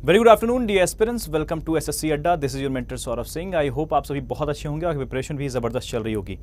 Very good afternoon dear aspirants, welcome to SSC Adda. This is your mentor Saurabh Singh. I hope आप सभी बहुत अच्छे होंगे और प्रिपरेशन भी ज़बरदस्त चल रही होगी।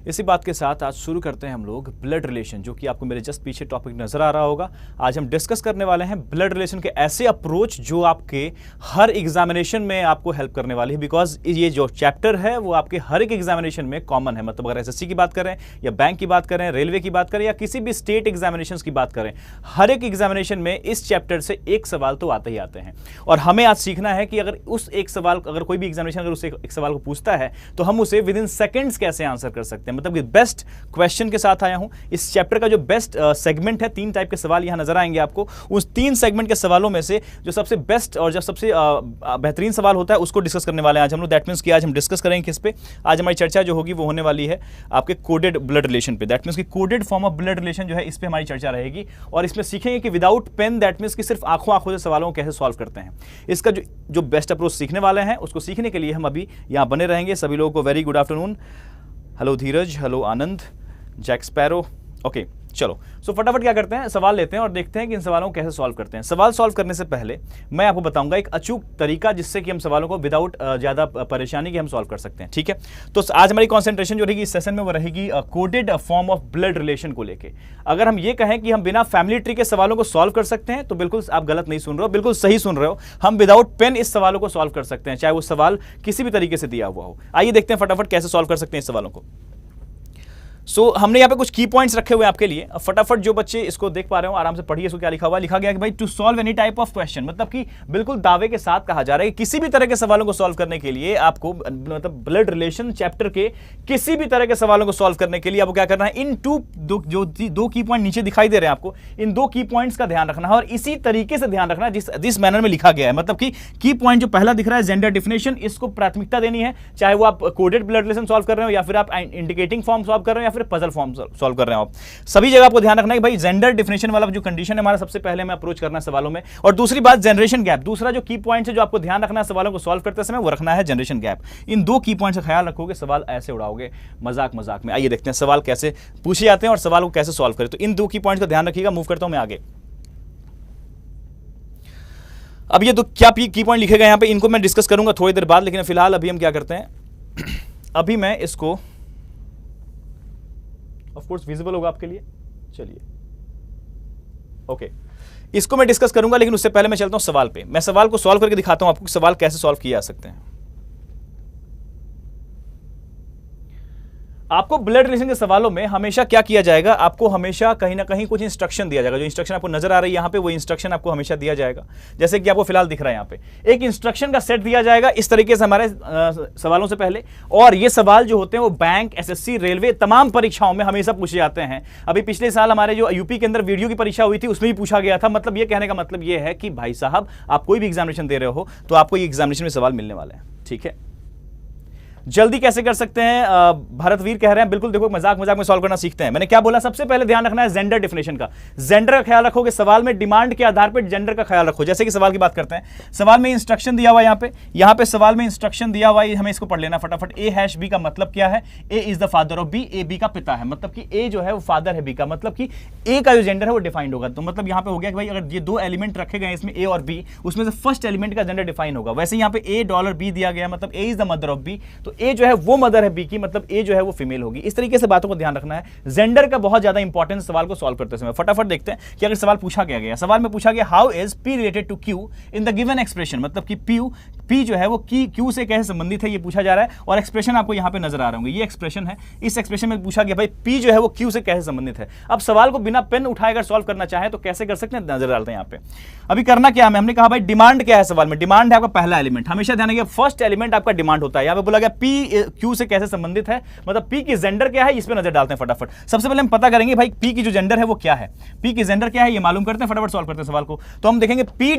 इसी बात के साथ आज शुरू करते हैं हम लोग ब्लड रिलेशन, जो कि आपको मेरे जस्ट पीछे टॉपिक नजर आ रहा होगा। आज हम डिस्कस करने वाले हैं ब्लड रिलेशन के ऐसे अप्रोच जो आपके हर एग्जामिनेशन में आपको हेल्प करने वाली है, बिकॉज ये जो चैप्टर है वो आपके हर एक एग्जामिनेशन में कॉमन है। मतलब अगर एसएससी की बात करें या बैंक की बात करें, रेलवे की बात करें या किसी भी स्टेट एग्जामिनेशन की बात करें, हर एक एग्जामिनेशन में इस चैप्टर से एक सवाल तो आते ही आते हैं। और हमें आज सीखना है कि अगर उस एक सवाल, अगर कोई भी एग्जामिनेशन अगर उस एक सवाल को पूछता है तो हम उसे विद इन सेकंड्स कैसे आंसर कर सकते हैं। मतलब कि बेस्ट क्वेश्चन के साथ आया हूं। इस चैप्टर का जो बेस्ट सेगमेंट है, 3 टाइप के सवाल यहां नजर आएंगे आपको। उस 3 सेगमेंट के सवालों में से जो सबसे बेस्ट और जो सबसे बेहतरीन सवाल होता है उसको डिस्कस करने वाले हैं आज हम लोग। दैट मींस कि आज हम डिस्कस करेंगे किस पे। आज हमारी चर्चा जो होगी वो होने वाली है आपके कोडेड ब्लड रिलेशन पे। दैट मींस कि coded form of blood relation जो है, इस पे हमारी चर्चा रहेगी। और इसमें सीखेंगे कि विदाउट पेन, दैट मींस कि सिर्फ आंखों से सवालों को कैसे सॉल्व करते हैं। इसका जो बेस्ट अप्रोच सीखने वाले हैं उसको सीखने के लिए हम अभी यहां बने रहेंगे। सभी लोगों को वेरी गुड आफ्टरनून। हेलो धीरज, हेलो आनंद, जैक स्पैरो। ओके चलो, सो फटाफट क्या करते हैं, सवाल लेते हैं और देखते हैं कि इन सवालों को कैसे सॉल्व करते हैं। सवाल सॉल्व करने से पहले मैं आपको बताऊंगा एक अचूक तरीका जिससे कि हम सवालों को विदाउट ज़्यादा परेशानी के हम सॉल्व कर सकते हैं। ठीक है, तो आज हमारी कॉन्सेंट्रेशन जो रहेगी इस सेशन में वो रहेगी coded form of blood relation को लेके। अगर हम ये कहें कि हम बिना फैमिली ट्री के सवालों को सॉल्व कर सकते हैं तो बिल्कुल आप गलत नहीं सुन रहे हो, बिल्कुल सही सुन रहे हो। हम विदाउट पेन इस सवालों को सॉल्व कर सकते हैं, चाहे वो सवाल किसी भी तरीके से दिया हुआ हो। आइए देखते हैं फटाफट कैसे सॉल्व कर सकते हैं इस सवालों को। हमने यहाँ पे कुछ की पॉइंट्स रखे हुए हैं आपके लिए। फटाफट जो बच्चे इसको देख पा रहे हो आराम से पढ़िए। इसको क्या लिखा हुआ है, लिखा गया कि भाई to solve any type of question, मतलब कि बिल्कुल दावे के साथ कहा जा रहा है कि किसी भी तरह के सवालों को सॉल्व करने के लिए आपको, मतलब ब्लड रिलेशन चैप्टर के किसी भी तरह के सवालों को सॉल्व करने के लिए आपको क्या करना है, इन दो की पॉइंट नीचे दिखाई दे रहे हैं आपको, इन 2 की पॉइंट्स का ध्यान रखना है और इसी तरीके से ध्यान रखना जिस मैनर में लिखा गया है। मतलब कि की पॉइंट जो पहला दिख रहा है जेंडर डिफिनेशन, इसको प्राथमिकता देनी है, चाहे वो आप कोडेड ब्लड रिलेशन सॉल्व कर रहे हो या फिर आप इंडिकेटिंग फॉर्म सॉल्व कर रहे हो या फिर पजल फॉर्म सॉल्व कर रहे हो। आप सभी जगह आपको ध्यान रखना है भाई जेंडर डिफिनेशन वाला जो कंडीशन है हमारा सबसे पहले हमें अप्रोच करना है सवालों में। और दूसरी बात जनरेशन गैप, दूसरा जो की पॉइंट है जो आपको ध्यान रखना है सवालों को सॉल्व करते समय, वो रखना है जनरेशन गैप। इन 2 की पॉइंट का ख्याल रखोगे, सवाल ऐसे उड़ाओगे मजाक मजाक में। आइए देखते हैं सवाल कैसे पूछे जाते हैं और सवाल को कैसे सॉल्व करें। तो इन 2 की पॉइंट का ध्यान रखिएगा। मूव करता हूं मैं आगे। अब ये तो क्या की पॉइंट लिखे गए यहां पे, इनको मैं डिस्कस करूंगा थोड़ी देर बाद, लेकिन फिलहाल अभी हम क्या करते हैं, अभी मैं इसको, ऑफ कोर्स विजिबल होगा आपके लिए, चलिए ओके, इसको मैं डिस्कस करूंगा, लेकिन उससे पहले मैं चलता हूं सवाल पे। मैं सवाल को सॉल्व करके दिखाता हूं आपको कि सवाल कैसे सॉल्व किए जा सकते हैं। आपको ब्लड रिलेशन के सवालों में हमेशा क्या किया जाएगा, आपको हमेशा कहीं ना कहीं कुछ इंस्ट्रक्शन दिया जाएगा। जो इंस्ट्रक्शन आपको नजर आ रही है यहाँ पे, वो इंस्ट्रक्शन आपको हमेशा दिया जाएगा। जैसे कि आपको फिलहाल दिख रहा है यहाँ पे एक इंस्ट्रक्शन का सेट दिया जाएगा इस तरीके से हमारे सवालों से पहले। और ये सवाल जो होते हैं वो बैंक, एसएससी, रेलवे, तमाम परीक्षाओं में हमेशा पूछे जाते हैं। अभी पिछले साल हमारे जो यूपी के अंदर वीडियो की परीक्षा हुई थी उसमें भी पूछा गया था। मतलब ये कहने का मतलब ये है कि भाई साहब, आप कोई भी एग्जामिनेशन दे रहे हो तो आपको ये एग्जामिनेशन में सवाल मिलने वाले हैं। ठीक है, जल्दी कैसे कर सकते हैं, भारतवीर कह रहे हैं। बिल्कुल देखो, मजाक में सॉल्व करना सीखते हैं। मैंने क्या बोला, सबसे पहले ध्यान रखना है जेंडर डिफिनेशन का। जेंडर का ख्याल रखोगे, सवाल में डिमांड के आधार पर जेंडर का ख्याल रखो। जैसे कि सवाल की बात करते हैं, सवाल में इंस्ट्रक्शन दिया हुआ है यहाँ पे सवाल में इंस्ट्रक्शन दिया हुआ है, हमें इसको पढ़ लेना फटाफट। A-B का मतलब क्या है, A is the father of B, A B का पिता है। मतलब कि ए जो है वो फादर है बी का, मतलब कि ए का जो जेंडर है वो डिफाइंड होगा। तो मतलब यहाँ पे हो गया कि भाई अगर ये 2 एलिमेंट रखे गए इसमें ए और बी, उसमें से फर्स्ट एलिमेंट का जेंडर डिफाइन होगा। वैसे यहाँ पे $A दिया गया, मतलब A is the mother of B, तो ए जो है वो मदर है बी की, मतलब ए जो है वो फीमेल होगी। इस तरीके से बातों को ध्यान रखना है। जेंडर का बहुत ज्यादा इंपॉर्टेंस सवाल को सॉल्व करते समय। फटाफट देखते हैं कि अगर सवाल पूछा गया, सवाल में पूछा गया how is p related to q in the given expression, मतलब कि पी जो है वो क्यू से कैसे संबंधित है ये पूछा जा रहा है। और एक्सप्रेशन आपको यहां पे नजर आ रहे होंगे, ये एक्सप्रेशन है। इस एक्सप्रेशन में पूछा गया भाई पी जो है वो क्यू से कैसे संबंधित है। अब सवाल को बिना पेन उठाए अगर सॉल्व करना चाहे तो कैसे कर सकते हैं, नजर डालते हैं यहाँ पे। अभी करना क्या है, हमने कहा भाई डिमांड क्या है सवाल में, डिमांड है आपका पहला एलिमेंट। हमेशा ध्यान रखिए फर्स्ट एलिमेंट आपका डिमांड होता है। यहाँ पे बोला गया पी क्यू से कैसे संबंधित है, मतलब पी की जेंडर क्या है, इस पे नजर डालते हैं फटाफट। सबसे पहले हम पता करेंगे भाई पी की जो जेंडर है वो क्या है, पी की जेंडर क्या है ये मालूम करते हैं, फटाफट सॉल्व करते हैं सवाल को। तो हम देखेंगे $P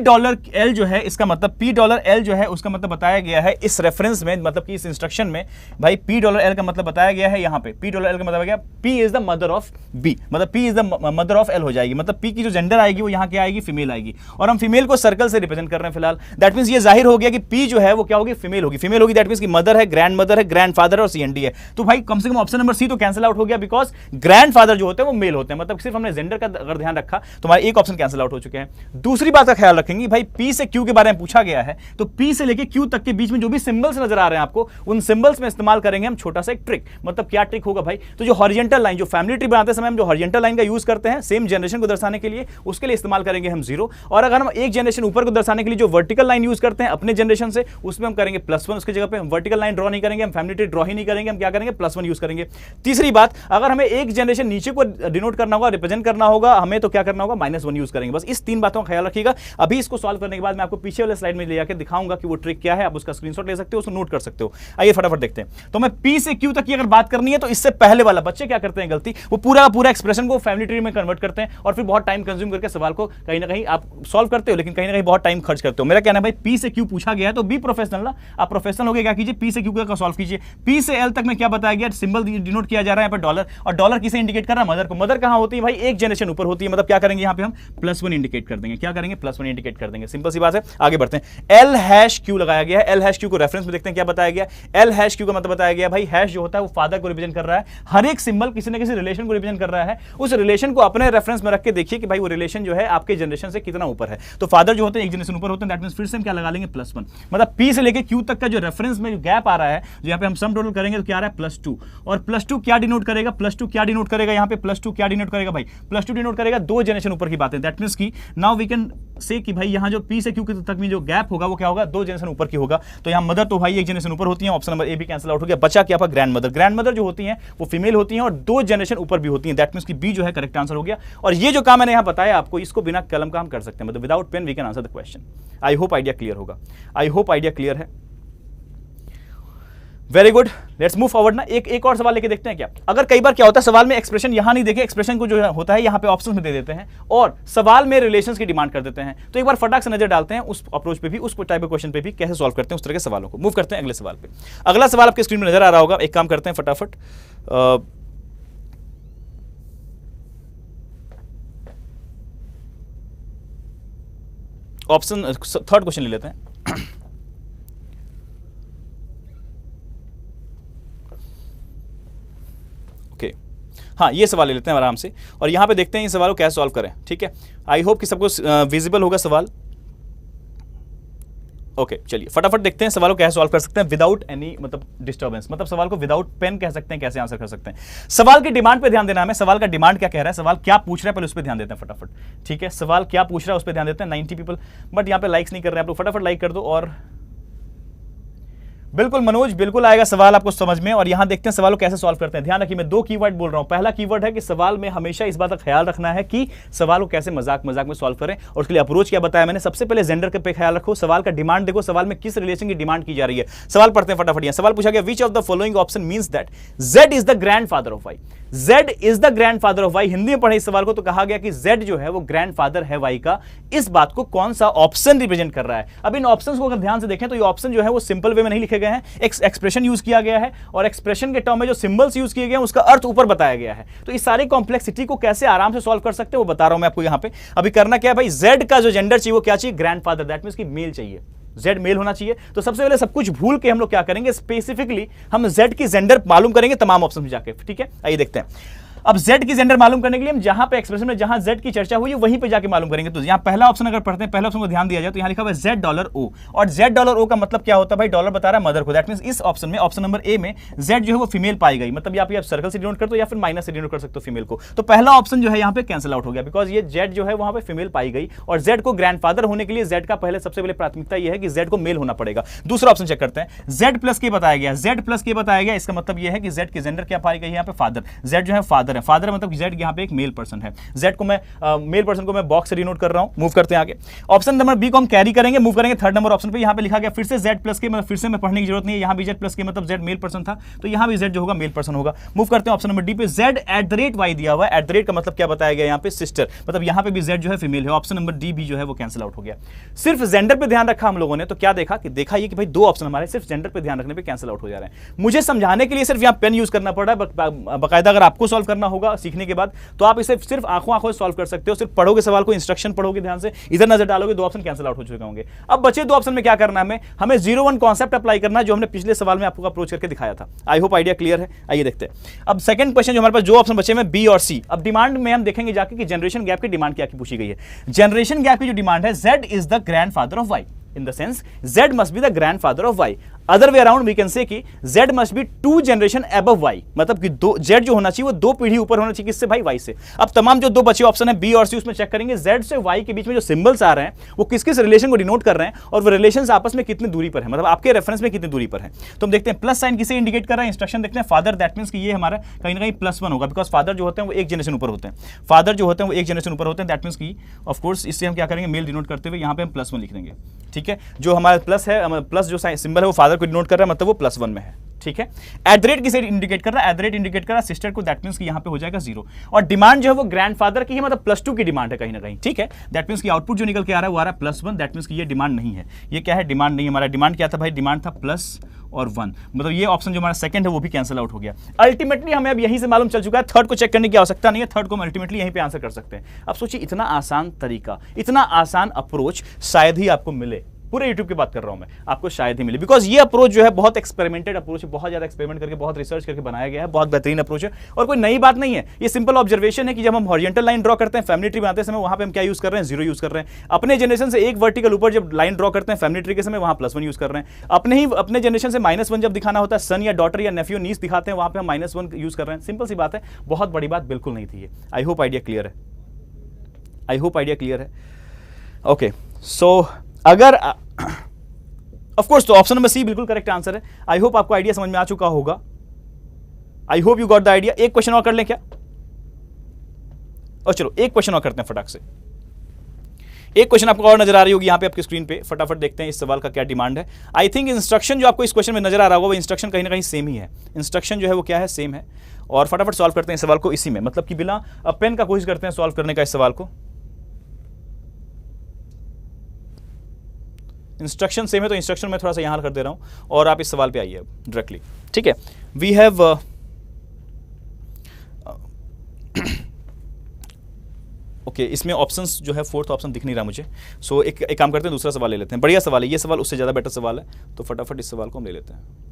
जो है, इसका मतलब $P जो है उसका मतलब बताया गया है इस रेफरेंस में, मतलब कि इस इंस्ट्रक्शन में भाई $P का मतलब बताया गया है यहाँ पे $P का मतलब क्या, P is the mother of B, मतलब P is the mother of L हो जाएगी, मतलब P की जो जेंडर आएगी वो यहाँ क्या आएगी, फीमेल आएगी, और हम फीमेल को सर्कल से रिप्रेजेंट कर रहे हैं फिलहाल। दैट मींस ये जाहिर हो गया कि P जो है वो क्या होगी, फीमेल होगी, फीमेल होगी, दैट मींस की मदर है, ग्रैंडफादर है और CND है। तो भाई कम से कम ऑप्शन नंबर सी तो कैंसिल आउट हो गया, बिकॉज ग्रैंडफादर जो होते हैं वो मेल होते हैं, मतलब सिर्फ हमने जेंडर का अगर ध्यान रखा तो हमारे एक ऑप्शन कैंसिल आउट हो चुके हैं। दूसरी बात का ख्याल रखेंगे भाई P से Q के बारे में पूछा गया है, तो P से लेके Q तक के बीच में जो भी सिंबल्स नजर आ रहे हैं आपको, उन सिंबल्स में इस्तेमाल करेंगे हम छोटा सा एक ट्रिक। मतलब क्या ट्रिक होगा भाई, तो जो हॉरिजॉन्टल लाइन, जो फैमिली ट्री बनाते समय हम जो हॉरिजॉन्टल लाइन का यूज करते हैं सेम जनरेशन को दर्शाने के लिए, उसके लिए इस्तेमाल करेंगे हम 0, और अगर हम एक जनरेशन ऊपर को दर्शाने के लिए जो वर्टिकल लाइन यूज करते हैं अपने जनरेशन से, उसमें हम करेंगे +1, उसकी जगह पे हम वर्टिकल लाइन ड्रॉ नहीं करेंगे, हम फैमिली ट्री ड्रॉ ही नहीं करेंगे, हम क्या करेंगे +1 यूज करेंगे। तीसरी बात, अगर हमें एक जनरेशन नीचे को डिनोट करना होगा, रिप्रेजेंट करना होगा हमें, तो क्या करना होगा, -1 यूज करेंगे। बस इस 3 बातों का ख्याल रखिएगा। अभी इसको सॉल्व करने के बाद मैं आपको पीछे वाले स्लाइड में ले जाकर दिखाऊंगा कि वो ट्रिक क्या है, आप उसका स्क्रीनशॉट ले सकते हो, उसको नोट कर सकते हो। आइए फटाफट देखते हैं। तो मैं P से Q तक की अगर बात करनी है तो इससे पहले वाला बच्चे क्या करते हैं गलती, वो पूरा एक्सप्रेशन को फैमिली ट्री में कन्वर्ट करते हैं और फिर बहुत टाइम कंज्यूम करके सवाल को कहीं ना कहीं आप सॉल्व करते हो, लेकिन कहीं ना कहीं बहुत टाइम खर्च करते हो। मेरा कहना है भाई P से Q पूछा गया है तो बी प्रोफेशनल ना, आप प्रोफेशनल हो गए, क्या कीजिए P से Q का सॉल्व कीजिए। P से L तक में क्या बताया गया, सिंबल डिनोट किया जा रहा है यहाँ पे डॉलर, और डॉलर किसे इंडिकेट कर रहा है, मदर को। मदर कहां होती है भाई, एक जनरेशन ऊपर होती है, मतलब क्या करेंगे यहाँ पे हम +1 इंडिकेट कर देंगे, क्या करेंगे +1 इंडिकेट कर देंगे, सिंपल सी बात है। आगे बढ़ते हैं। L#Q लगाया गया है, L#Q को रेफरेंस में देखते हैं क्या बताया गया। L#Q का मतलब बताया गया भाई, हैश जो होता है वो फादर को रिप्रेजेंट कर रहा है, हर एक सिंबल किसी न किसी रिलेशन को रिप्रेजेंट कर रहा है, उस रिलेशन को अपने रेफरेंस में रख के देखिए कि भाई वो रिलेशन जो है आपके जनरेशन से कितना ऊपर है। तो फादर जो होते हैं एक जनरेशन ऊपर होते हैं, दैट मींस फिर से हम क्या लगा लेंगे +1, मतलब P से लेके Q तक का जो रेफरेंस में जो गैप आ रहा है, जो यहाँ पे हम सम टोटल करेंगे तो क्या आ रहा है +2, और +2 क्या डिनोट करेगा, +2 क्या डिनोट करेगा, यहाँ पे +2 क्या डिनोट करेगा भाई, +2 डिनोट करेगा 2 जनरेशन ऊपर की बात है। दैट मींस की नाउ वी कैन से कि भाई यहाँ जो P से Q तक में जो गैप होगा वो क्या होगा, 2 जनरेशन ऊपर की होगा। तो यहाँ मदर तो भाई एक जनरेशन ऊपर होती है, ऑप्शन नंबर ए भी कैंसिल आउट हो गया, बचा क्या, ग्रैंड मदर। ग्रैंड मदर जो होती हैं वो फीमेल होती हैं और 2 जनरेशन ऊपर भी होती हैं, दैट मींस की बी जो है करेक्ट आंसर हो गया। और ये जो काम मैंने यहाँ बताया आपको, इसको बिना कलम का हम कर सकते हैं, मतलब without pen we can answer the question. I hope idea clear होगा, आई होप आइडिया क्लियर है। Very good, let's move forward ना। एक और सवाल लेके देखते हैं क्या। अगर कई बार क्या होता है सवाल में एक्सप्रेशन यहां नहीं देखे, एक्सप्रेशन को जो होता है यहां पे ऑप्शंस में दे देते हैं और सवाल में रिलेशंस की डिमांड कर देते हैं, तो एक बार फटाक से नजर डालते हैं उस अप्रोच पे भी, उस टाइप ऑफ क्वेश्चन पे भी कैसे सॉल्व करते हैं उस तरह के सवालों को। मूव करते हैं अगले सवाल पे। अगला सवाल आपके स्क्रीन में नजर आ रहा होगा, एक काम करते हैं फटाफट, ऑप्शन थर्ड क्वेश्चन ले लेते हैं। हाँ, ये सवाल ले लेते हैं आराम से और यहां पे देखते हैं इस सवाल को कैसे सॉल्व करें। ठीक है, आई होप कि सबको विजिबल होगा सवाल। ओके, चलिए फटाफट देखते हैं सवाल को कैसे सॉल्व कर सकते हैं विदाउट एनी मतलब डिस्टर्बेंस, मतलब सवाल को विदाउट पेन कह सकते हैं, कैसे आंसर कर सकते हैं। सवाल की डिमांड पे ध्यान देना हमें, सवाल का डिमांड क्या कह रहा है, सवाल क्या पूछ रहा है, पहले उस पर ध्यान देते हैं फटाफट। ठीक है, सवाल क्या पूछ रहा है उस पर ध्यान देते हैं। 90 पीपल, बट यहाँ पे लाइक्स नहीं कर रहे हैं आप लोग, फटाफट लाइक कर दो। और बिल्कुल मनोज, बिल्कुल आएगा सवाल आपको समझ में। और यहां देखते हैं सवाल को कैसे सॉल्व करते हैं। ध्यान रखिए मैं 2 कीवर्ड बोल रहा हूं। पहला कीवर्ड है कि सवाल में हमेशा इस बात का ख्याल रखना है कि सवाल को कैसे मजाक में सॉल्व करें, और उसके लिए अप्रोच क्या बताया मैंने। सबसे पहले जेंडर के पे ख्याल रखो, सवाल का डिमांड देखो, सवाल में किस रिलेशन की डिमांड की जा रही है। सवाल पढ़ते हैं फटाफट। सवाल पूछा गया, which of the following option means that Z is the grandfather of Y। Z is the grandfather of Y। Hindi में पढ़े इस सवाल को तो कहा गया कि Z जो है वो ग्रैंडफादर है Y का। इस बात को कौन सा ऑप्शन रिप्रेजेंट कर रहा है। अब इन ऑप्शंस को अगर ध्यान से देखें तो ये ऑप्शन जो है वो सिंपल वे में नहीं लिखे गए हैं, एक्सप्रेशन यूज किया गया है और एक्सप्रेशन के टर्म में जो सिंबल्स यूज किए गए हैं उसका अर्थ ऊपर बताया गया है। तो इस सारी कॉम्प्लेक्सिटी को कैसे आराम से सॉल्व कर सकते हैं वो बता रहा हूं मैं आपको। यहां पे अभी करना क्या है भाई, Z का जो जेंडर चाहिए वो क्या चाहिए, ग्रैंडफादर, दैट मींस कि मेल चाहिए, Z मेल होना चाहिए। तो सबसे पहले सब कुछ भूल के हम लोग क्या करेंगे, स्पेसिफिकली हम Z की जेंडर मालूम करेंगे तमाम ऑप्शन में जाके। ठीक है, आइए देखते हैं। अब Z की जेंडर मालूम करने के लिए हम जहां पे एक्सप्रेशन में जहां Z की चर्चा हुई है वहीं पे जाके मालूम करेंगे। तो यहां पहला ऑप्शन अगर पढ़ते हैं, पहला ऑप्शन को ध्यान दिया जाए तो यहां लिखा हुआ है $Z और $Z का मतलब क्या होता है भाई, डॉलर बता रहा है मदर को। दैट मींस इस ऑप्शन में, ऑप्शन नंबर ए में Z जो है वो फीमेल पाई गई, मतलब यहाँ पे आप सर्कल से डिनोट कर दो या फिर माइनस से डिनोट कर सकते हो फीमेल को। तो पहला ऑप्शन जो है यहाँ पे कैंसिल आउट हो गया, बिकॉज ये Z जो है वहां पे फीमेल पाई गई और Z को ग्रैंडफादर होने के लिए Z का पहले सबसे पहले प्राथमिकता यह है कि Z को मेल होना पड़ेगा। दूसरा ऑप्शन चेक करते हैं, Z+ के बताया गया, Z+ के बताया गया, इसका मतलब यह है कि Z की जेंडर क्या पाई गई यहाँ पे, फादर। Z जो है फादर फादर है, फादर मतलब जेड यहाँ पे एक मेल पर्सन है, जेड को मैं मेल पर्सन को मैं बॉक्स से डिनोट कर रहा हूँ। मूव करते हैं आगे, ऑप्शन नंबर बी को हम कैरी करेंगे, मूव करेंगे थर्ड नंबर ऑप्शन पे। यहाँ पे लिखा गया फिर से जेड प्लस के, मतलब फिर से मैं पढ़ने की जरूरत नहीं है, यहाँ भी जेड प्लस के मतलब जेड मेल पर्सन था, तो यहाँ भी जेड जो होगा मेल पर्सन होगा। मूव करते हैं ऑप्शन नंबर डी पे, Z at the rate Y दिया हुआ है, एट द रेट का मतलब क्या बताया गया यहाँ पे सिस्टर, मतलब यहाँ पे भी जेड जो है फीमेल है, ऑप्शन नंबर डी भी जो है वो कैंसिल आउट हो गया। सिर्फ जेंडर पे ध्यान रखा हम लोगों ने, तो क्या देखा कि देखा ये कि भाई दो ऑप्शन हमारे सिर्फ जेंडर पे ध्यान रखने पे कैंसिल आउट हो जा रहे हैं। मुझे समझाने के लिए सिर्फ यहाँ पेन यूज करना पड़ रहा है, बाकायदा अगर आपको सॉल्व करना होगा सीखने के बाद तो आप इसे सिर्फ आंखों से सॉल्व कर सकते हो, सिर्फ पढ़ोगे सवाल को, इंस्ट्रक्शन पढ़ोगे ध्यान से, इधर नजर डालोगे, दो ऑप्शन कैंसिल आउट हो चुके होंगे। अब बचे दो ऑप्शन में क्या करना है, हमें 0-1 कॉन्सेप्ट अप्लाई करना है जो हमने पिछले सवाल में आपको अप्रोच करके दिखाया था। आई होप आइडिया क्लियर है। आइए देखते हैं अब सेकंड क्वेश्चन, जो हमारे पास जो ऑप्शन बचे हैं बी और सी। अब डिमांड में हम देखेंगे जाके कि जनरेशन गैप की डिमांड क्या पूछी गई है। जनरेशन गैप की जो डिमांड है, Z is the grandfather of Y, in the sense Z must be the grandfather of Y. Other way around we can say कि Z must be 2 generation above Y, मतलब कि दो Z जो होना चाहिए वो 2 पीढ़ी ऊपर होना चाहिए, किससे भाई Y से। अब तमाम जो दो बचे ऑप्शन है बी और सी, उसमें चेक करेंगे Z से Y के बीच में जो सिंबल्स आ रहे हैं वो किस किस रिलेशन को डिनोट कर रहे हैं और वो रिलेशंस आपस में कितनी दूरी पर है, मतलब आपके रेफरेंस में कितनी दूरी पर है। तो हम देखते हैं प्लस साइन किसे इंडिकेट कर रहा है, इंस्ट्रक्शन देखते हैं फादर, दैट मींस कि ये हमारा कहीं ना कहीं +1 होगा, बिकॉज फादर जो होते हैं वो एक जनरेशन ऊपर होते हैं, फादर जो होते हैं वो एक जनरेशन ऊपर होते हैं, दैट मींस कि ऑफ कोर्स इससे हम क्या करेंगे मेल डिनोट करते हुए यहाँ पे हम +1 लिख देंगे। ठीक है, जो हमारा प्लस है, प्लस जो सिंबल है वो फादर को डिनोट कर रहा है, मतलब वो +1 में है। ठीक है, एट द रेट किसे इंडिकेट कर रहा है, एट द रेट इंडिकेट कर रहा है सिस्टर को, दैट मींस कि यहाँ पे हो जाएगा 0। और डिमांड जो है वो ग्रैंडफादर की है, मतलब +2 की डिमांड है कहीं ना कहीं। ठीक है, दैट मींस कि आउटपुट जो निकल के आ रहा है वो आ रहा है +1, दैट मींस कि ये डिमांड नहीं है। ये क्या है, डिमांड नहीं, हमारा डिमांड क्या था भाई, डिमांड था प्लस और 1, मतलब ये ऑप्शन जो हमारा सेकंड है वो भी कैंसिल आउट हो गया। अल्टीमेटली हमें अब यहीं से मालूम चल चुका है, थर्ड को चेक करने की आवश्यकता नहीं है, थर्ड को हम अल्टीमेटली यहीं पे आंसर कर सकते हैं। अब सोचिए इतना आसान तरीका, इतना आसान अप्रोच शायद ही आपको मिले, पूरे YouTube की बात कर रहा हूं मैं, आपको शायद ही मिले, बिकॉज ये अप्रोच जो है बहुत एक्सपेरिमेंटेड अप्रोच है, बहुत ज्यादा एक्सपेरिमेंट करके बहुत रिसर्च करके बनाया गया है, बहुत बेहतरीन अप्रोच है और कोई नई बात नहीं है। ये सिंपल ऑब्जर्वेशन है कि जब हम हॉरिजॉन्टल लाइन ड्रॉ करते हैं फैमिली ट्री बनाते समय, वहां पे हम क्या यूज कर रहे हैं, 0 यूज कर रहे हैं। अपने जनरेशन से एक वर्टिकल ऊपर जब लाइन ड्रॉ करते हैं फैमिली ट्री के समय, वहां +1 यूज कर रहे हैं। अपने जनरेशन से -1 जब दिखाना होता है, सन या डॉटर या नेफ्यू नीस दिखाते हैं, वहां पे हम -1 यूज कर रहे हैं। सिंपल सी बात है, बहुत बड़ी बात बिल्कुल नहीं थी ये। आई होप आइडिया क्लियर है, आई होप आइडिया क्लियर है। ओके, सो अगर ऑफ कोर्स तो ऑप्शन नंबर सी बिल्कुल करेक्ट आंसर है। आई होप आपको आइडिया समझ में आ चुका होगा, I hope you got the idea. एक क्वेश्चन और कर लें क्या, और चलो एक क्वेश्चन और करते हैं फटाक से। एक क्वेश्चन आपको और नजर आ रही होगी यहाँ पे आपकी स्क्रीन पे, फटाफट देखते हैं इस सवाल का क्या डिमांड है। आई थिंक इंस्ट्रक्शन जो आपको इस क्वेश्चन में नजर आ रहा होगा वो इंस्ट्रक्शन कहीं ना कहीं सेम ही है, इंस्ट्रक्शन जो है वो क्या है, सेम है। और फटाफट सॉल्व करते हैं इस सवाल को इसी में, मतलब कि बिना पेन का कोशिश करते हैं सॉल्व करने का इस सवाल को। इंस्ट्रक्शन सेम है तो इंस्ट्रक्शन में थोड़ा सा यहां कर दे रहा हूं और आप इस सवाल पे आइए डायरेक्टली। ठीक है, वी हैव ओके, इसमें ऑप्शंस जो है फोर्थ ऑप्शन दिख नहीं रहा मुझे, सो एक काम करते हैं, दूसरा सवाल ले लेते हैं। बढ़िया सवाल है ये सवाल, उससे ज़्यादा बेटर सवाल है, तो फटाफट इस सवाल को हम ले लेते हैं।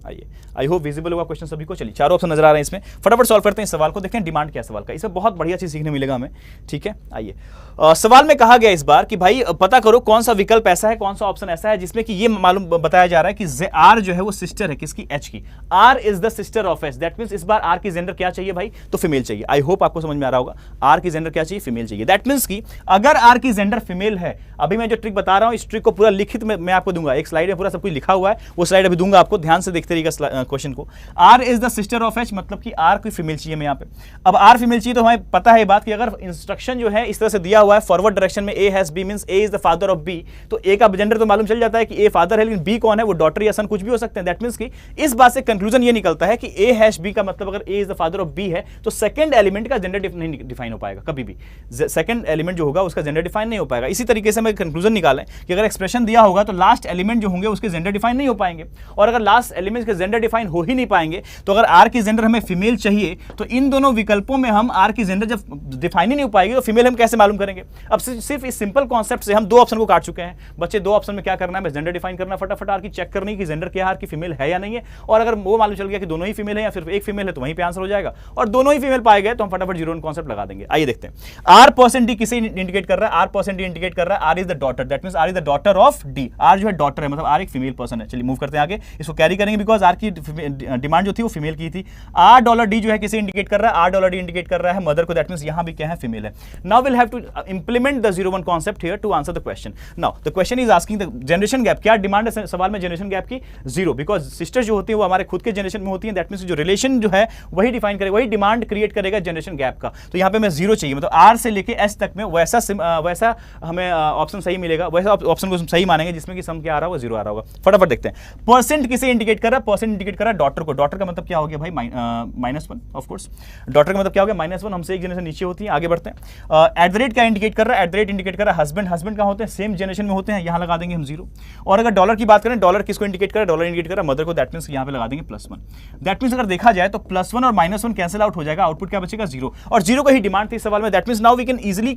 आइए, आई होप विजिबल होगा क्वेश्चन सभी को। चलिए चारों ऑप्शन नजर आ रहे हैं इसमें, फटाफट सॉल्व करते हैं इस सवाल को, देखते हैं डिमांड क्या सवाल का, इसमें बहुत बढ़िया चीज सीखने मिलेगा हमें। ठीक है, आइए सवाल में कहा गया इस बार कि भाई पता करो कौन सा विकल्प ऐसा है, कौन सा ऑप्शन ऐसा है जिसमें कि ये मालूम बताया जा रहा है कि आर जो है वो सिस्टर है किसकी, एच की। R is the sister of H, that means इस बार आर की जेंडर क्या चाहिए भाई, तो फीमेल चाहिए। आई होप आपको समझ में आ रहा होगा, आर की जेंडर क्या चाहिए, फीमेल चाहिए। दैट मींस कि अगर आर की जेंडर फीमेल है, अभी मैं जो ट्रिक बता रहा हूं इस ट्रिक को पूरा लिखित में मैं आपको दूंगा, एक स्लाइड में पूरा सब कुछ लिखा हुआ है, वो स्लाइड अभी दूंगा आपको, ध्यान से देखते रहिएगा क्वेश्चन को। R is the sister of H, मतलब कि आर की फीमेल चाहिए मैं यहाँ पे। अब आर फीमेल चाहिए तो हमें पता है बात कि अगर इंस्ट्रक्शन जो है इस तरह से दिया हुआ है फॉरवर्ड डायरेक्शन में, A has B means A is the father of B, तो ए का जेंडर तो मालूम चल जाता है कि ए फादर है, लेकिन बी कौन है, वो डॉटर या सन कुछ भी हो सकते हैं। दैट मींस कि इस बात से कंक्लूजन ये निकलता है कि ए हैश बी का मतलब अगर A is the father of B है तो सेकंड एलिमेंट का जेंडर नहीं डिफाइन हो पाएगा कभी भी, सेकंड एलिमेंट जो होगा उसका जेंडर डिफाइन नहीं हो पाएगा। इसी तरीके से हमें कंक्लूजन निकालें कि अगर एक्सप्रेशन दिया होगा तो लास्ट एलिमेंट जो होंगे उसके जेंडर डिफाइन नहीं हो पाएंगे, और अगर लास्ट एलिमेंट के जेंडर डिफाइन हो ही नहीं पाएंगे तो अगर आर की जेंडर हमें फीमेल चाहिए तो इन दोनों विकल्पों में हम आर की जेंडर जब डिफाइन ही नहीं हो पाएगी तो फीमेल हम कैसे मालूम करेंगे। अब सिर्फ इस सिंपल कॉन्सेप्ट से हम दो ऑप्शन को काट चुके हैं। बच्चे दो ऑप्शन में क्या करना है, जेंडर डिफाइन करना, फटाफट आर की चेक करनी कि जेंडर क्या है, आर की फीमेल है या नहीं है, और अगर वो मालूम चल गया कि दोनों ही फीमेल है या सिर्फ एक फीमेल है तो वहीं पे आंसर हो जाएगा, और दोनों ही फीमेल पाए गए तो हम फटाफट 0 कॉन्सेप्ट लगा देंगे। आइए देखते हैं, R% किसे इंडिकेट कर रहा है, R% इंडिकेट कर रहा है R is the daughter, that means R is the daughter of D. R जो है डॉटर है, मतलब आर एक फीमेल पर्सन है। चलिए मूव करते हैं आगे, इसको कैरी करेंगे बिकॉज बिकॉज आर की डिमांड जो थी वो फीमेल की थी। $R जो है किसे इंडिकेट कर रहा है, $R इंडिकेट कर रहा है मदर को, दैट मींस यहां भी क्या है, फीमेल है। Now will have to implement the 01 concept here to answer the question. Now the question is asking the generation gap, क्या डिमांड है सवाल में जनरेशन गैप की, 0, बिकॉज सिस्टर्स जो होती है वो हमारे खुद के जनरेशन में होती है, दैट मींस जो रिलेशन जो है वही डिफाइन करेगा, वही डिमांड क्रिएट करेगा जनरेशन गैप का। तो यहां पे मैं 0 चाहिए, मतलब R से लेके S तक में वैसा हमें ऑप्शन सही मिलेगा, वैसा ऑप्शन को सही मानेंगे जिसमें कि सम क्या आ रहा होगा, 0 आ रहा होगा। फटाफट देखते हैं। परसेंट किसे इंडिकेट कर रहा है, परसेंट इंडिकेट कर रहा है डॉटर को। डॉटर का मतलब क्या हो गया भाई, -1 ऑफ कोर्स। डॉटर का मतलब क्या हो गया, -1, हमसे एक जनरेशन नीचे होती है। आगे बढ़ते हैं। एट द रेट क्या इंडिकेट कर रहा है, एट द रेट इंडिकेट कर रहा है हस्बैंड। हस्बैंड कहां होते हैं, सेम जनरेशन में होते हैं, यहां लगा देंगे हम 0। और अगर डॉलर की बात करें, डॉलर किसको इंडिकेट कर रहा है, डॉलर इंडिकेट कर रहा है मदर को, दैट मींस यहां पे लगा देंगे +1। दैट मींस अगर देखा जाए तो +1 और -1 कैंसिल आउट हो जाएगा, आउटपुट क्या बचेगा, 0। और 0 का ही डिमांड थी सवाल में, that means now we can easily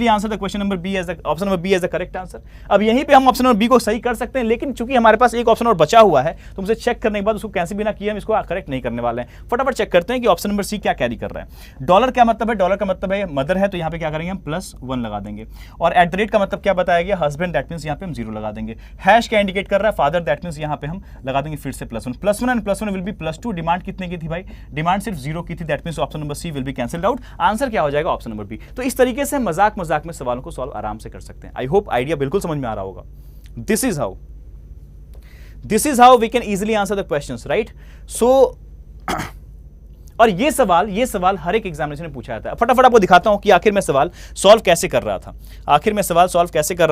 answer the question number B as the option number B as the correct answer. अब यहीं पे हम ऑप्शन नंबर बी को सही कर सकते हैं, लेकिन चूंकि हमारे पास एक ऑप्शन और बचा हुआ है तो मुझे चेक करने के बाद उसको कैंसिल बिना किए हम इसको करेक्ट नहीं करने वाले हैं। फटाफट चेक करते हैं कि ऑप्शन नंबर सी क्या कैरी कर रहा है। डॉलर क्या मतलब है, डॉलर का मतलब है मदर है, तो यहां पे क्या करेंगे हम +1 लगा देंगे। और एट द रेट का मतलब क्या बताया गया, हस्बैंड, दैट मींस यहां पे हम 0 लगा देंगे। हैश क्या इंडिकेट कर रहा है, फादर, दैट मींस यहां पे हम लगा देंगे फिर से +1। +1 एंड +1 विल बी +2। डिमांड कितने की थी भाई, डिमांड सिर्फ 0 की थी, that means option number C will be cancelled out. Answer क्या हो जाएगा, ऑप्शन नंबर बी। तो इस तरीके से मजाक में सवालों को सॉल्व आराम से कर सकते हैं। आई होप आइडिया बिल्कुल समझ में आ रहा होगा। This is how we can easily answer the questions, right. So और ये सवाल हर एक एग्जामिनेशन में पूछा जाता है। फटाफट आपको दिखाता हूं कि आखिर मैं सवाल सॉल्व कैसे कर रहा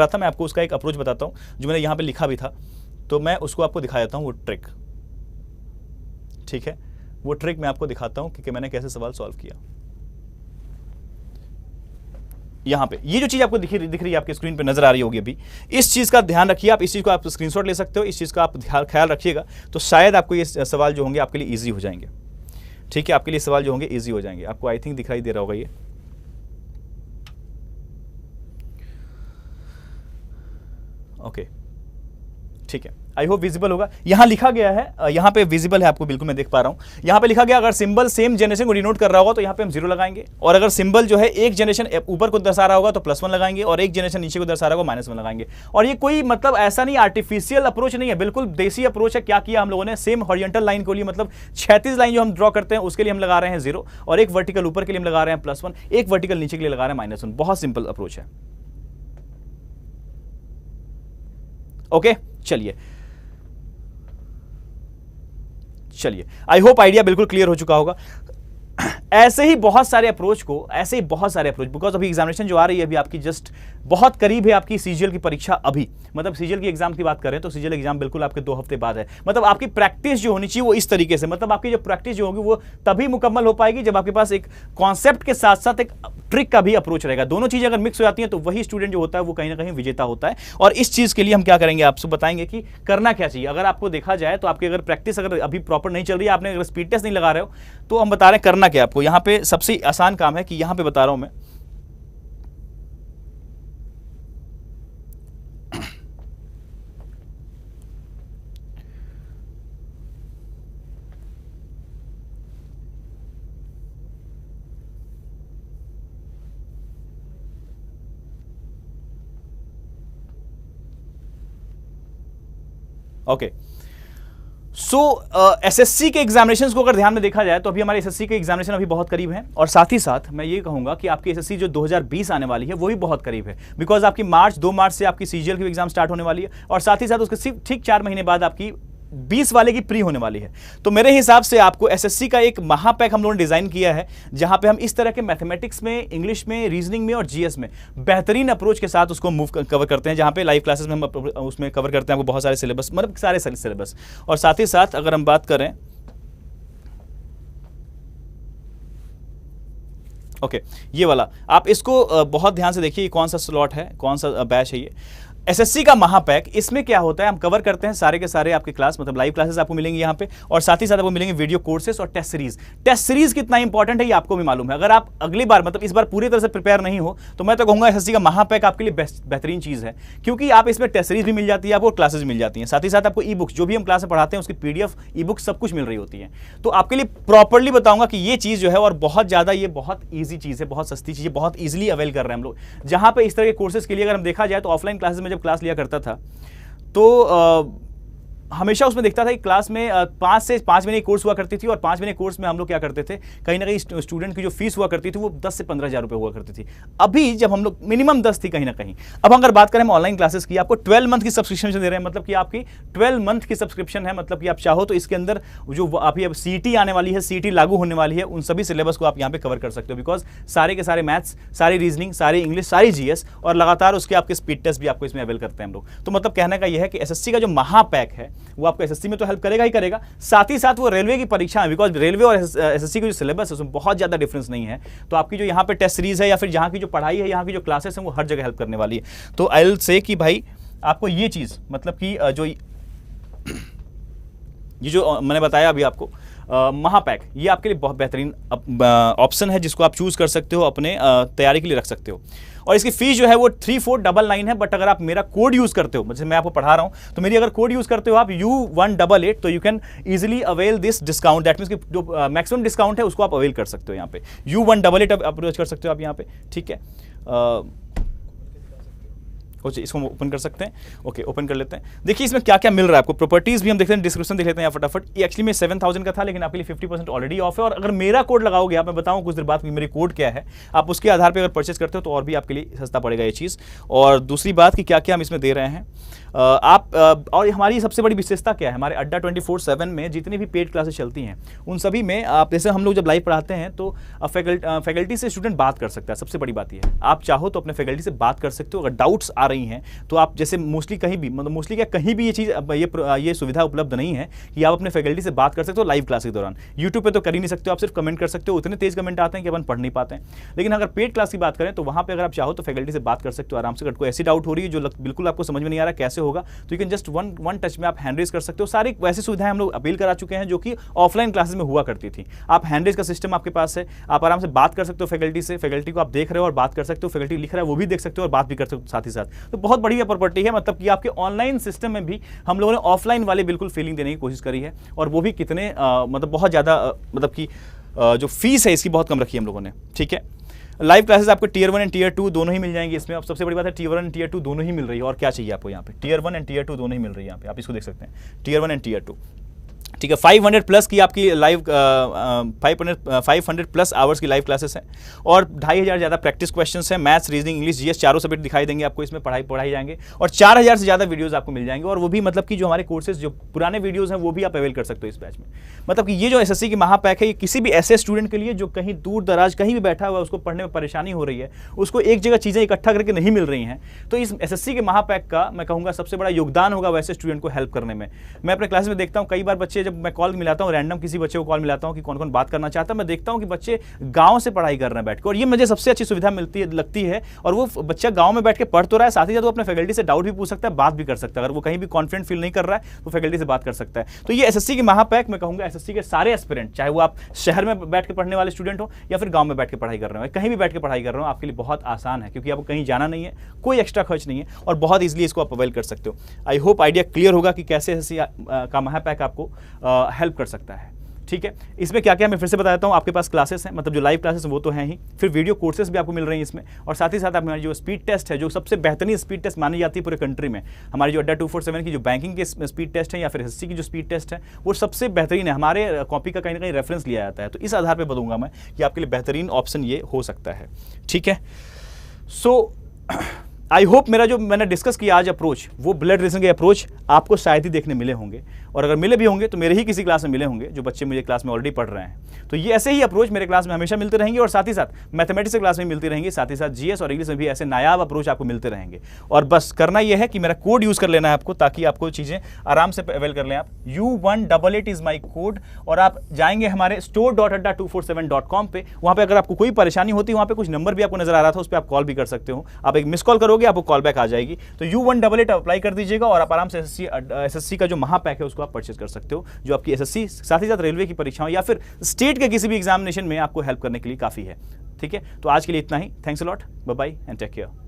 था। मैं आपको उसका एक अप्रोच बताता हूं जो मैंने यहां पे लिखा भी था, तो मैं उसको आपको दिखा देता हूं वो ट्रिक, ठीक है। वो ट्रिक मैं आपको दिखाता हूं कि मैंने कैसे सवाल सॉल्व किया। यहां पे ये जो चीज आपको दिख रही है, आपकी स्क्रीन पे नजर आ रही होगी अभी, इस चीज का ध्यान रखिए। आप इस चीज को आप स्क्रीनशॉट ले सकते हो, इस चीज का आप ख्याल रखिएगा, तो शायद आपको ये सवाल जो होंगे आपके लिए इजी हो जाएंगे, ठीक है। आपके लिए सवाल जो होंगे इजी हो जाएंगे। आपको आई थिंक दिखाई दे रहा होगा ये, ओके, ठीक है। आई होप विजिबल होगा। यहां लिखा गया है, यहां पे विजिबल है आपको, बिल्कुल मैं देख पा रहा हूं। यहां पे लिखा गया अगर सिंबल सेम जनरेशन को डिनोट कर रहा होगा तो यहां पे हम 0 लगाएंगे, और अगर सिंबल जो है एक जनरेशन ऊपर को दर्शा रहा होगा तो +1 लगाएंगे, और एक जनरेशन नीचे को दर्शा रहा होगा -1 लगाएंगे। और ये कोई मतलब ऐसा नहीं आर्टिफिशियल अप्रोच नहीं है, बिल्कुल देसी अप्रोच है। क्या किया हम लोगों ने, सेम हॉरिजॉन्टल लाइन के लिए, मतलब 36 लाइन जो हम ड्रॉ करते हैं उसके लिए हम लगा रहे हैं 0, और एक वर्टिकल ऊपर के लिए हम लगा रहे हैं +1, एक वर्टिकल नीचे के लिए लगा रहे हैं -1। बहुत सिंपल अप्रोच है, ओके। चलिए, आई होप आइडिया बिल्कुल क्लियर हो चुका होगा। ऐसे ही बहुत सारे अप्रोच, बिकॉज अभी एग्जामिनेशन जो आ रही है अभी आपकी जस्ट बहुत करीब है, आपकी सीजीएल की परीक्षा अभी, मतलब सीजीएल की एग्जाम की बात करें तो सीजीएल एग्जाम बिल्कुल आपके 2 हफ्ते बाद है। मतलब आपकी प्रैक्टिस जो होनी चाहिए वो इस तरीके से, मतलब आपकी जो प्रैक्टिस जो होगी वो तभी मुकम्मल हो पाएगी जब आपके पास एक कॉन्सेप्ट के साथ साथ एक ट्रिक का भी अप्रोच रहेगा। दोनों चीजें अगर मिक्स हो जाती हैं तो वही स्टूडेंट जो होता है वो कहीं ना कहीं विजेता होता है। और इस चीज के लिए हम क्या करेंगे, आपसे बताएंगे कि करना क्या चाहिए। अगर आपको देखा जाए तो आपकी अगर प्रैक्टिस अगर अभी प्रॉपर नहीं चल रही है, आपने अगर स्पीड टेस्ट नहीं लगा रहे हो, तो हम बता रहे हैं करना क्या आपको। यहाँ पे सबसे आसान काम है कि यहाँ पे बता रहा हूं मैं, ओके। सो एसएससी के एग्जामिनेशंस को अगर ध्यान में देखा जाए तो अभी हमारे एसएससी के एग्जामिनेशन अभी बहुत करीब हैं, और साथ ही साथ मैं ये कहूंगा कि आपकी एसएससी जो 2020 आने वाली है वो भी बहुत करीब है, बिकॉज आपकी 2 मार्च से आपकी सीजीएल की एग्जाम स्टार्ट होने वाली है, और साथ ही साथ उसके सिर्फ ठीक 4 महीने बाद आपकी 20 वाले की प्री होने वाली है। तो मेरे हिसाब से आपको एसएससी का एक महापैक हम लोगों ने डिजाइन किया है, जहां पे हम इस तरह के मैथमेटिक्स में, इंग्लिश में, रीजनिंग में और जीएस में बेहतरीन अप्रोच के साथ उसको कवर करते हैं, जहां पे लाइव क्लासेस में हम उसमें कवर करते हैं आपको बहुत सारे सिलेबस, मतलब सारे सिलेबस। और साथ ही साथ अगर हम बात करें, ओके, ये वाला आप इसको बहुत ध्यान से देखिए, कौन सा स्लॉट है, कौन सा बैच है ये एसएससी का महापैक। इसमें क्या होता है, हम कवर करते हैं सारे के सारे आपके क्लास, मतलब लाइव क्लासेस आपको मिलेंगे यहाँ पे, और साथ ही साथ आपको मिलेंगे वीडियो कोर्सेस और टेस्ट सीरीज। टेस्ट सीरीज कितना इंपॉर्टेंट है ये आपको भी मालूम है। अगर आप अगली बार, मतलब इस बार पूरी तरह से प्रिपेयर नहीं हो, तो मैं तो कहूंगा एसएससी का महापैक आपके लिए बेहतरीन चीज है, क्योंकि आप इसमें टेस्ट सीरीज भी मिल जाती है, आपको क्लासेस मिल जाती हैं, साथ ही साथ आपको ई बुक्स, जो भी हम क्लास में पढ़ाते हैं उसकी पीडीएफ, ई बुक सब कुछ मिल रही होती है। तो आपके लिए प्रॉपरली बताऊंगा कि ये चीज जो है, और बहुत ज्यादा ये बहुत ईजी चीज है, बहुत सस्ती चीज है, बहुत ईजिली अवेल कर रहे हैं हम लोग। जहां पे इस तरह के कोर्सेज के लिए अगर हम देखा जाए तो ऑफलाइन क्लासेस में जब क्लास लिया करता था तो हमेशा उसमें देखता था कि क्लास में 5 से 5 महीने की कोर्स हुआ करती थी और 5 महीने कोर्स में हम लोग क्या करते थे, कहीं ना कहीं स्टूडेंट की जो फीस हुआ करती थी वो 10 से 15 हज़ार रुपये हुआ करती थी। अभी जब हम लोग मिनिमम 10 थी कहीं ना कहीं, अब अगर बात करें हम ऑनलाइन क्लासेस की, आपको 12 मंथ की सब्सक्रिप्शन दे रहे हैं, मतलब कि आपकी 12 मंथ की सब्सक्रिप्शन है, मतलब कि आप चाहो तो इसके अंदर जो अभी अब सीईटी आने वाली है, सीईटी लागू होने वाली है, उन सभी सिलेबस को आप यहाँ पे कवर कर सकते हो, बिकॉज सारे के सारे मैथ्स, सारी रीजनिंग, सारी इंग्लिश, सारी जीएस और लगातार उसके आपके स्पीड टेस्ट भी आपको इसमें अवेल करते हैं हम लोग। तो मतलब कहने का यह है कि एसएससी का जो महापैक है वो आपको एसएससी में तो हेल्प करेगा ही करेगा, साथ ही साथ वो रेलवे की परीक्षा है, बिकॉज रेलवे और एसएससी का जो सिलेबस है उसमें बहुत ज्यादा डिफरेंस नहीं है। तो आपकी जो यहाँ पे टेस्ट सीरीज है या फिर यहाँ की जो पढ़ाई है, यहाँ की जो क्लासेस हैं, वो हर जगह हेल्प करने वाली है। तो आई विल से कि भाई आपको ये चीज, मतलब कि जो मैंने बताया अभी आपको महापैक, ये आपके लिए बहुत बेहतरीन ऑप्शन है जिसको आप चूज कर सकते हो, अपने तैयारी के लिए रख सकते हो। और इसकी फीस जो है वो 3499 है, बट अगर आप मेरा कोड यूज करते हो, जैसे मैं आपको पढ़ा रहा हूं, तो मेरी अगर कोड यूज करते हो आप U188, तो you can easily avail this discount. That means कि जो मैक्सिमम डिस्काउंट है उसको आप अवेल कर सकते हो यहाँ पे। U188 अप्रोच कर सकते हो आप यहाँ पे, ठीक है। इसको ओपन कर सकते हैं। ओके, ओपन कर लेते हैं। देखिए इसमें क्या क्या मिल रहा है आपको, प्रॉपर्टीज भी हम देखते हैं, डिस्क्रिप्शन देख लेते हैं फटाफट। ये एक्चुअली में 7000 का था, लेकिन आपके लिए 50% ऑलरेडी ऑफ है। और अगर मेरा कोड लगाओगे आप, मैं बताऊं कुछ देर बाद कि मेरी कोड क्या है, आप उसके आधार पर अगर परचेस करते हो तो और भी आपके लिए सस्ता पड़ेगा ये चीज़। और दूसरी बात कि क्या क्या हम इसमें दे रहे हैं और हमारी सबसे बड़ी विशेषता क्या है, हमारे अड्डा 24/7 में जितनी भी पेड क्लासेस चलती हैं उन सभी में आप, जैसे हम लोग जब लाइव पढ़ाते हैं तो फैकल्टी से स्टूडेंट बात कर सकता है। सबसे बड़ी बात ये है, आप चाहो तो अपने फैकल्टी से बात कर सकते हो। अगर डाउट्स आ रही हैं तो आप, जैसे मोस्टली कहीं भी, मतलब मोस्टली क्या कहीं भी ये चीज़, ये सुविधा उपलब्ध नहीं है कि आप अपने फैकल्टी से बात कर सकते हो लाइव क्लास के दौरान। यूट्यूब पे तो कर ही नहीं सकते हो, आप सिर्फ कमेंट कर सकते हो, उतने तेज कमेंट आते हैं कि अपन पढ़ नहीं पाते हैं। लेकिन अगर पेड क्लास की बात करें तो वहाँ पे अगर आप चाहो तो फैकल्टी से बात कर सकते हो आराम से। अगर कोई ऐसी डाउट हो रही है जो बिल्कुल आपको समझ में नहीं आ रहा कैसे होगा, तो you can just one touch में आप हैंड रेज कर सकते हो। सारी वैसी सुविधाएं हम लोग अपील करा चुके हैं जो कि ऑफलाइन क्लासेस में हुआ करती थी। आप हैंड रेज का सिस्टम आपके पास है, आप आराम से बात कर सकते हो फैकल्टी से, फैकल्टी को आप देख रहे हो और बात कर सकते हो, फैकल्टी लिख रहा है वो भी देख सकते हो और बात भी कर सकते हो साथ ही साथ। तो बहुत बढ़िया प्रॉपर्टी है, मतलब कि आपके ऑनलाइन सिस्टम में भी हम लोगों ने ऑफलाइन वाले बिल्कुल फीलिंग देने की कोशिश करी है, और वो भी कितने मतलब बहुत ज़्यादा, मतलब कि जो फीस है इसकी बहुत कम रखी है हम लोगों ने, ठीक है। लाइव क्लासेस आपको टियर 1 एंड टियर 2 दोनों ही मिल जाएंगे इसमें। अब सबसे बड़ी बात है टियर 1 एंड टियर 2 दोनों ही मिल रही है, और क्या चाहिए आपको यहाँ पे, टियर 1 एंड टियर 2 दोनों ही मिल रही है यहाँ पे, आप इसको देख सकते हैं, टियर 1 एंड टियर 2, ठीक है। 500 प्लस की आपकी लाइव 500 प्लस आवर्स की लाइव क्लासेस हैं, और 2500 ज़्यादा प्रैक्टिस क्वेश्चंस हैं, मैथ्स, रीजनिंग, इंग्लिश, जीएस चारों सब्जेक्ट दिखाई देंगे आपको इसमें, पढ़ाई जाएंगे। और 4000 से ज़्यादा वीडियोस आपको मिल जाएंगे, और वो भी मतलब कि जो हमारे कोर्सेज, जो पुराने वीडियोस हैं वो भी आप अवेल कर सकते हो इस बैच में। मतलब कि ये जो एसएससी की महापैक है, ये किसी भी ऐसे स्टूडेंट के लिए जो कहीं दूर दराज कहीं भी बैठा हुआ है, उसको पढ़ने में परेशानी हो रही है, उसको एक जगह चीज़ें इकट्ठा करके नहीं मिल रही हैं, तो इस एसएससी के महापैक का मैं कहूँगा सबसे बड़ा योगदान होगा वैसे स्टूडेंट को हेल्प करने में। मैं अपने क्लास में देखता हूँ कई बार बच्चे, जब मैं कॉल मिलाता हूँ रैंडम किसी बच्चे को कॉल मिलाता हूं कि कौन कौन बात करना चाहता है, मैं देखता हूं कि बच्चे गांव से पढ़ाई कर रहे हैं बैठ के, और ये मुझे सबसे अच्छी सुविधा लगती है। और वो बच्चा गांव में बैठ के पढ़ तो रहा है, साथ ही साथ वो अपने फैकल्टी से डाउट भी पूछ सकता है, बात भी कर सकता है। अगर वो कहीं भी कॉन्फिडेंट फील नहीं कर रहा है तो फैकल्टी से बात कर सकता है। तो ये एसएससी की महापैक, मैं कहूंगा एसएससी के सारे एस्पिरेंट, चाहे वो आप शहर में बैठ के पढ़ने वाले स्टूडेंट हो या फिर गाँव में बैठ के पढ़ाई कर रहे हो, कहीं भी बैठ के पढ़ाई कर रहे हो, आपके लिए बहुत आसान है, क्योंकि आपको कहीं जाना नहीं है, कोई एक्स्ट्रा खर्च नहीं है, और बहुत ईजिली इसको आप अवेल कर सकते हो। आई होप आइडिया क्लियर होगा कि कैसे एसएससी का महापैक आपको हेल्प कर सकता है, ठीक है। इसमें क्या क्या मैं फिर से बताता हूँ, आपके पास क्लासेस हैं, मतलब जो लाइव क्लासेस वो तो हैं ही, फिर वीडियो कोर्सेज भी आपको मिल रही हैं इसमें, और साथ ही साथ हमारी जो स्पीड टेस्ट है, जो सबसे बेहतरीन स्पीड टेस्ट मानी जाती है पूरे कंट्री में, हमारी जो अड्डा 247 की जो बैंकिंग के स्पीड टेस्ट है या फिर एसएससी की जो स्पीड टेस्ट है, वो सबसे बेहतरीन है। हमारे कॉपी का कहीं ना कहीं रेफरेंस लिया जाता है, तो इस आधार पर बताऊँगा मैं कि आपके लिए बेहतरीन ऑप्शन ये हो सकता है, ठीक है। सो आई होप मेरा जो मैंने डिस्कस किया आज अप्रोच, वो ब्लड रिलेशन के अप्रोच आपको शायद ही देखने मिले होंगे, और अगर मिले भी होंगे तो मेरे ही किसी क्लास में मिले होंगे, जो बच्चे मुझे क्लास में ऑलरेडी पढ़ रहे हैं। तो ये ऐसे ही अप्रोच मेरे क्लास में हमेशा मिलते रहेंगे, और साथ ही साथ मैथमेटिक्स की क्लास में मिलती रहेंगी, साथ ही साथ जीएस और इंग्लिश में भी ऐसे नायाब अप्रोच आपको मिलते रहेंगे। और बस करना यह है कि मेरा कोड यूज़ कर लेना है आपको, ताकि आपको चीज़ें आराम से अवेल कर लें। आप U188 इज़ माई कोड, और आप जाएंगे हमारे store.adda247.com पे, वहाँ पर अगर आपको कोई परेशानी होती है, वहाँ पर कुछ नंबर भी आपको नजर आ रहा था, उस पर आप कॉल भी कर सकते हो। आप एक मिस कॉल करोगे, आपको कॉल बैक आ जाएगी। तो U188 अप्लाई कर दीजिएगा, और आप आराम से एसएससी का जो महापैक है उसको आप परचेज कर सकते हो, जो आपकी एसएससी साथ ही साथ रेलवे की परीक्षाओं या फिर स्टेट के किसी भी एग्जामिनेशन में आपको हेल्प करने के लिए काफ़ी है, ठीक है। तो आज के लिए इतना ही। Thanks a lot, bye bye and take care.